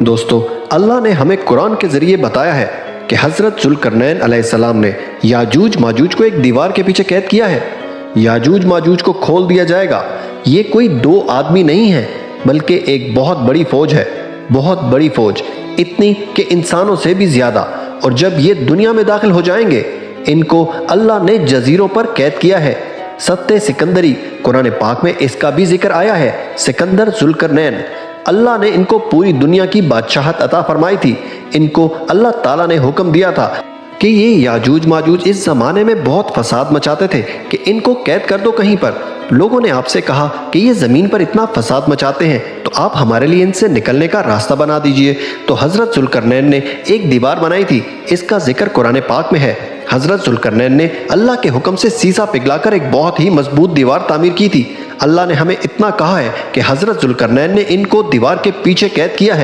دوستو، اللہ نے ہمیں قرآن کے ذریعے بتایا ہے کہ حضرت ذوالقرنین علیہ السلام نے یاجوج ماجوج کو ایک دیوار کے پیچھے قید کیا ہے۔ یاجوج ماجوج کو کھول دیا جائے گا۔ یہ کوئی دو آدمی نہیں ہے بلکہ ایک بہت بڑی فوج ہے، بہت بڑی فوج، اتنی کہ انسانوں سے بھی زیادہ۔ اور جب یہ دنیا میں داخل ہو جائیں گے، ان کو اللہ نے جزیروں پر قید کیا ہے۔ ست سکندری، قرآن پاک میں اس کا بھی ذکر آیا ہے۔ سکندر ذوالقرنین، اللہ نے ان کو پوری دنیا کی بادشاہت عطا فرمائی تھی۔ ان کو اللہ تعالیٰ نے حکم دیا تھا کہ یہ یاجوج ماجوج اس زمانے میں بہت فساد مچاتے تھے کہ ان کو قید کر دو کہیں پر۔ لوگوں نے آپ سے کہا کہ یہ زمین پر اتنا فساد مچاتے ہیں تو آپ ہمارے لیے ان سے نکلنے کا راستہ بنا دیجئے۔ تو حضرت ذوالقرنین نے ایک دیوار بنائی تھی، اس کا ذکر قرآن پاک میں ہے۔ حضرت ذوالقرنین نے اللہ کے حکم سے سیسا پگھلا کر ایک بہت ہی مضبوط دیوار تعمیر کی تھی۔ اللہ نے ہمیں اتنا کہا ہے کہ حضرت ذوالقرنین نے ان کو دیوار کے پیچھے قید کیا ہے۔